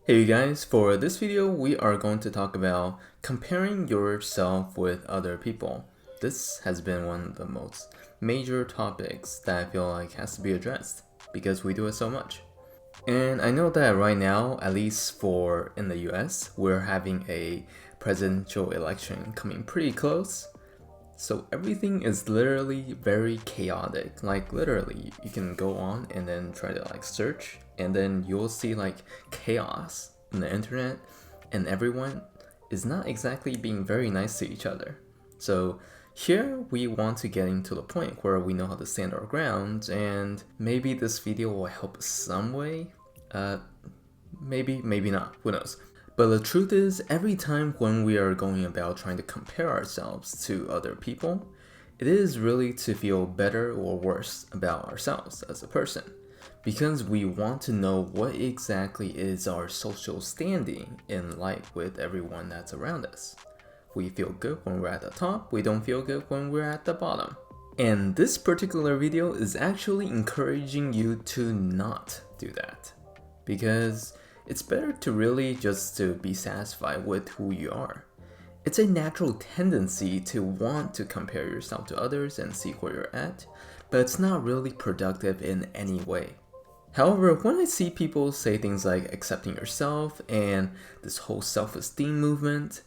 Hey you guys, for this video we are going to talk about comparing yourself with other people. This has been one of the most major topics that I feel like has to be addressed because we do it so much. And I know that right now, at least for in the US, we're having a presidential election coming pretty close. So everything is literally very chaotic. Like literally, you can go on and then try to search, and then you'll see chaos on the internet, and everyone is not exactly being very nice to each other. So here we want to get into the point where we know how to stand our ground, and maybe this video will help some way. Maybe not. Who knows? But the truth is, every time when we are going about trying to compare ourselves to other people, it is really to feel better or worse about ourselves as a person. Because we want to know what exactly is our social standing in life with everyone that's around us. We feel good when we're at the top, we don't feel good when we're at the bottom. And this particular video is actually encouraging you to not do that. Because it's better to really just to be satisfied with who you are. It's a natural tendency to want to compare yourself to others and see where you're at, but it's not really productive in any way. However, when I see people say things like accepting yourself and this whole self-esteem movement,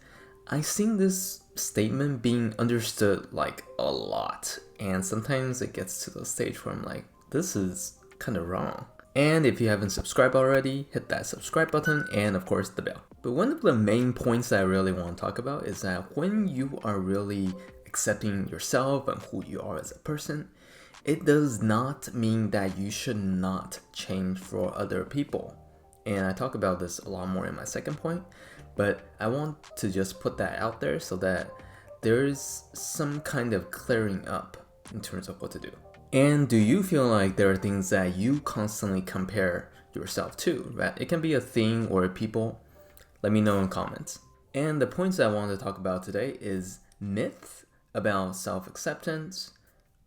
I see this statement being understood a lot, and sometimes it gets to the stage where I'm like, this is kind of wrong. And if you haven't subscribed already, hit that subscribe button and of course the bell. But one of the main points that I really want to talk about is that when you are really accepting yourself and who you are as a person, it does not mean that you should not change for other people. And I talk about this a lot more in my second point, but I want to just put that out there so that there's some kind of clearing up in terms of what to do. And do you feel like there are things that you constantly compare yourself to, right? It can be a thing or a people. Let me know in comments. And the points I want to talk about today is myths about self-acceptance,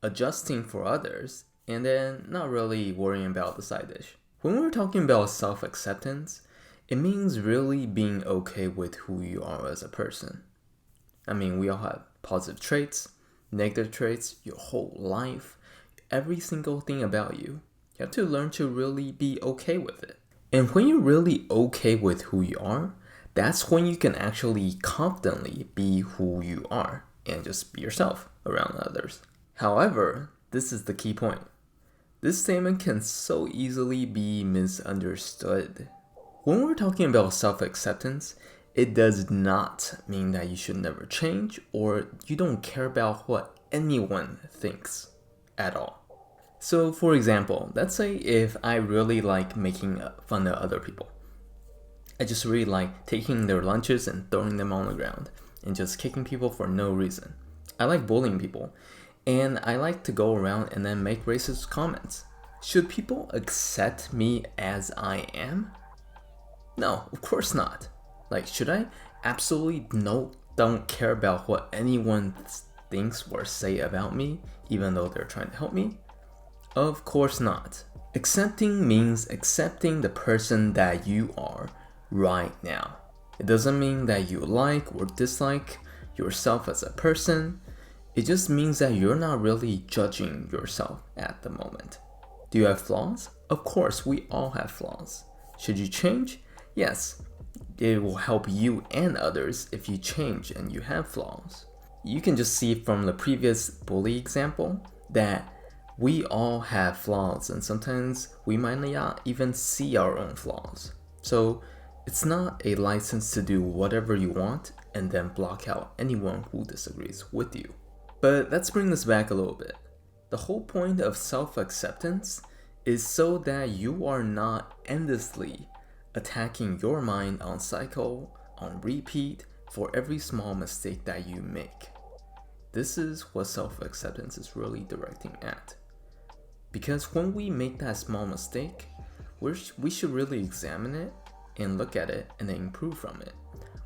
adjusting for others, and then not really worrying about the side dish. When we're talking about self-acceptance, it means really being okay with who you are as a person. I mean, we all have positive traits, negative traits, your whole life. Every single thing about you. You have to learn to really be okay with it. And when you're really okay with who you are, that's when you can actually confidently be who you are and just be yourself around others. However, this is the key point. This statement can so easily be misunderstood. When we're talking about self-acceptance, it does not mean that you should never change or you don't care about what anyone thinks at all. So for example, let's say if I really like making fun of other people. I just really like taking their lunches and throwing them on the ground and just kicking people for no reason. I like bullying people and I like to go around and then make racist comments. Should people accept me as I am? No, of course not. Should I absolutely don't care about what anyone thinks or say about me even though they're trying to help me? Of course not. Accepting means accepting the person that you are right now. It doesn't mean that you like or dislike yourself as a person. It just means that you're not really judging yourself at the moment. Do you have flaws? Of course, we all have flaws. Should you change? Yes. It will help you and others if you change and you have flaws. You can just see from the previous bully example that we all have flaws and sometimes we might not even see our own flaws. So it's not a license to do whatever you want and then block out anyone who disagrees with you. But let's bring this back a little bit. The whole point of self-acceptance is so that you are not endlessly attacking your mind on cycle, on repeat, for every small mistake that you make. This is what self-acceptance is really directing at. Because when we make that small mistake, we should really examine it and look at it and then improve from it.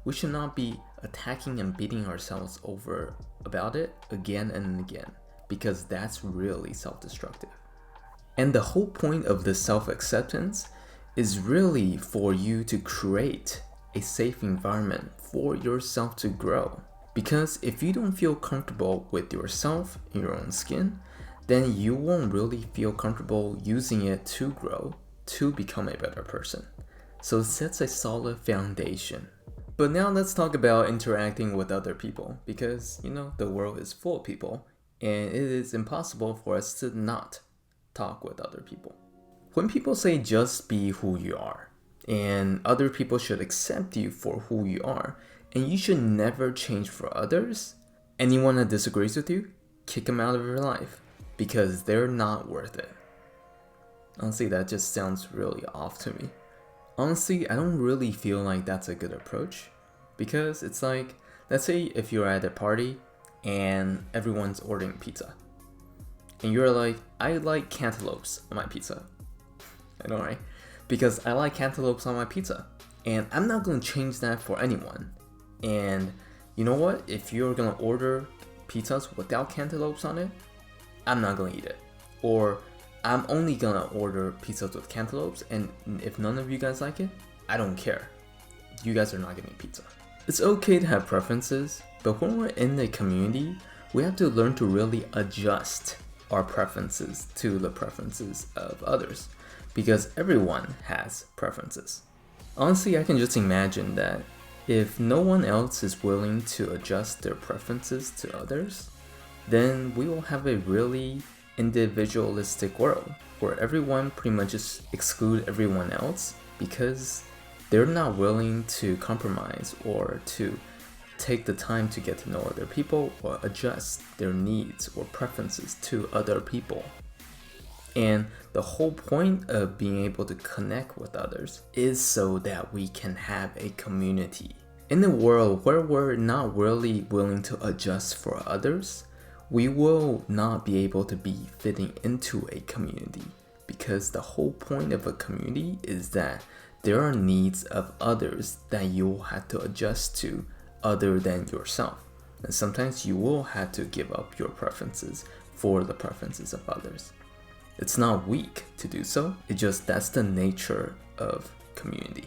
We should not be attacking and beating ourselves over about it again and again, because that's really self-destructive. And the whole point of this self-acceptance is really for you to create a safe environment for yourself to grow. Because if you don't feel comfortable with yourself in your own skin, then you won't really feel comfortable using it to grow, to become a better person. So it sets a solid foundation. But now let's talk about interacting with other people, because the world is full of people and it is impossible for us to not talk with other people. When people say just be who you are and other people should accept you for who you are and you should never change for others, anyone that disagrees with you, kick them out of your life because they're not worth it. Honestly, that just sounds really off to me. Honestly, I don't really feel like that's a good approach, because it's like, let's say if you're at a party and everyone's ordering pizza and you're like, I like cantaloupes on my pizza. I know, right? Because I like cantaloupes on my pizza and I'm not going to change that for anyone. And you know what? If you're going to order pizzas without cantaloupes on it, I'm not going to eat it. Or I'm only gonna order pizzas with cantaloupes, and if none of you guys like it, I don't care. You guys are not getting pizza. It's okay to have preferences, but when we're in a community, we have to learn to really adjust our preferences to the preferences of others, because everyone has preferences. Honestly, I can just imagine that if no one else is willing to adjust their preferences to others, then we will have a really individualistic world where everyone pretty much just exclude everyone else because they're not willing to compromise or to take the time to get to know other people or adjust their needs or preferences to other people. And the whole point of being able to connect with others is so that we can have a community. In a world where we're not really willing to adjust for others, we will not be able to be fitting into a community, because the whole point of a community is that there are needs of others that you will have to adjust to other than yourself. And sometimes you will have to give up your preferences for the preferences of others. It's not weak to do so, it's just that's the nature of community.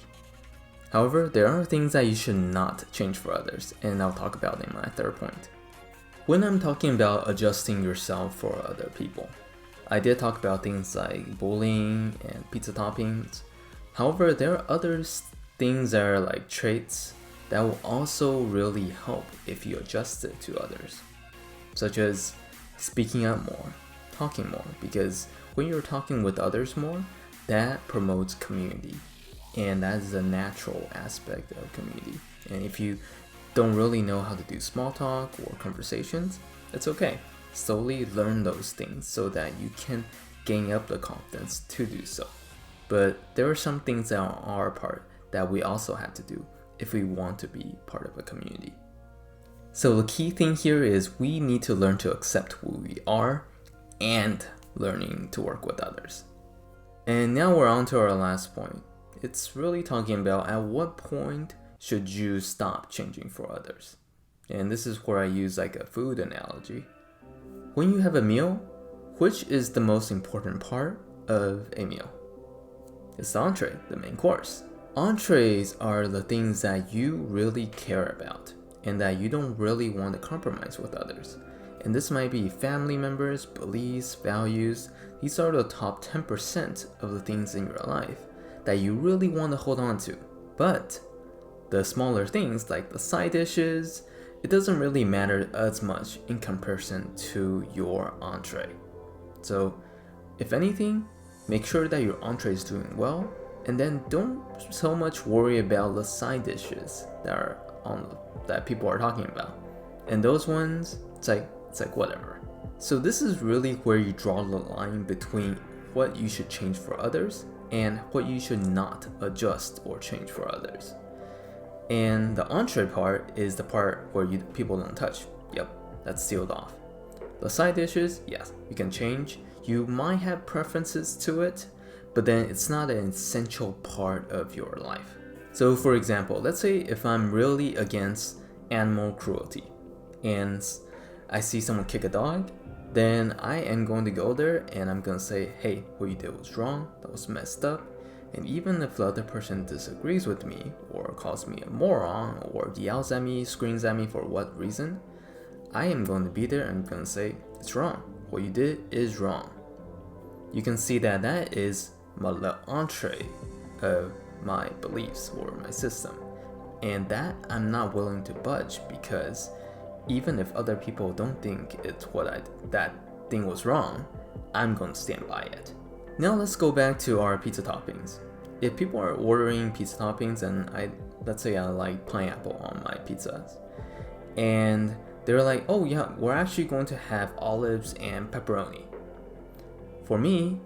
However, there are things that you should not change for others, and I'll talk about in my third point. When I'm talking about adjusting yourself for other people, I did talk about things like bullying and pizza toppings. However, there are other things that are like traits that will also really help if you adjust it to others, such as speaking up more, talking more, because when you're talking with others more, that promotes community, and that is a natural aspect of community. And if you don't really know how to do small talk or conversations, it's okay. Slowly learn those things so that you can gain up the confidence to do so. But there are some things that are our part that we also have to do if we want to be part of a community. So the key thing here is we need to learn to accept who we are and learning to work with others. And now we're on to our last point. It's really talking about at what point should you stop changing for others. And this is where I use like a food analogy. When you have a meal, which is the most important part of a meal? It's the entree, the main course. Entrees are the things that you really care about and that you don't really want to compromise with others. And this might be family members, beliefs, values. These are the top 10% of the things in your life that you really want to hold on to. But the smaller things like the side dishes, it doesn't really matter as much in comparison to your entree. So if anything, make sure that your entree is doing well, and then don't so much worry about the side dishes that people are talking about. And those ones, it's like whatever. So this is really where you draw the line between what you should change for others and what you should not adjust or change for others. And the entree part is the part where people don't touch. Yep, that's sealed off. The side dishes, yes, you can change. You might have preferences to it, but then it's not an essential part of your life. So for example, let's say if I'm really against animal cruelty and I see someone kick a dog, then I am going to go there and I'm going to say, hey, what you did was wrong, that was messed up, And even if the other person disagrees with me, or calls me a moron, or yells at me, screams at me for what reason, I am going to be there and I'm going to say, it's wrong. What you did is wrong. You can see that that is the entree of my beliefs or my system. And that I'm not willing to budge, because even if other people don't think it's that thing was wrong, I'm going to stand by it. Now let's go back to our pizza toppings. If people are ordering pizza toppings and let's say I like pineapple on my pizzas, and they're like, oh yeah, we're actually going to have olives and pepperoni. For me,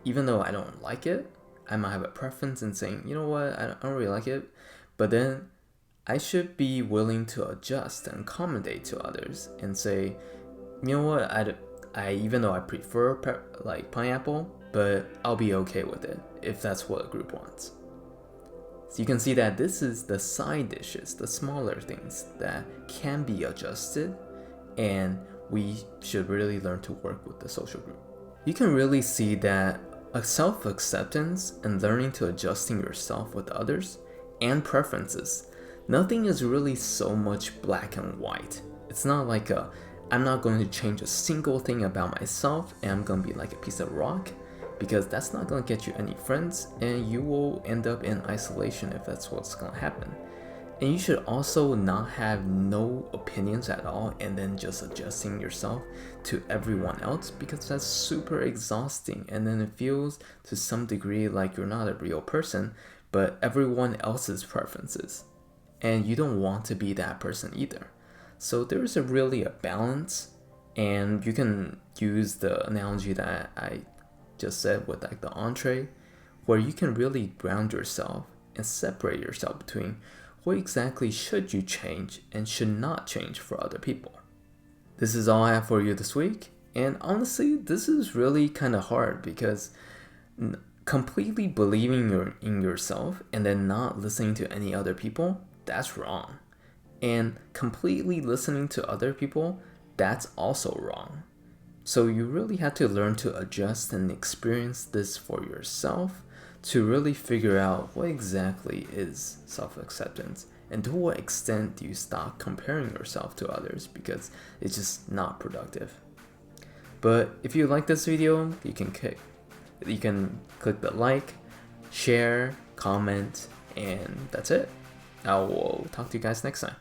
even though I don't like it, I might have a preference in saying, you know what, I don't really like it, but then I should be willing to adjust and accommodate to others and say, you know what, I even though I prefer pineapple, but I'll be okay with it if that's what a group wants. So you can see that this is the side dishes, the smaller things that can be adjusted, and we should really learn to work with the social group. You can really see that a self-acceptance and learning to adjusting yourself with others and preferences, nothing is really so much black and white. It's not like I'm not going to change a single thing about myself and I'm going to be like a piece of rock, because that's not going to get you any friends and you will end up in isolation if that's what's going to happen. And you should also not have no opinions at all and then just adjusting yourself to everyone else, because that's super exhausting, and then it feels to some degree like you're not a real person but everyone else's preferences, and you don't want to be that person either. So there's really a balance, and you can use the analogy that I just said with like the entree, where you can really ground yourself and separate yourself between what exactly should you change and should not change for other people. This is all I have for you this week, and honestly, this is really kind of hard, because completely believing in yourself and then not listening to any other people, that's wrong. And completely listening to other people, that's also wrong. So you really have to learn to adjust and experience this for yourself to really figure out what exactly is self-acceptance, and to what extent do you stop comparing yourself to others, because it's just not productive. But if you like this video, you can click the like, share, comment, and that's it. I will talk to you guys next time.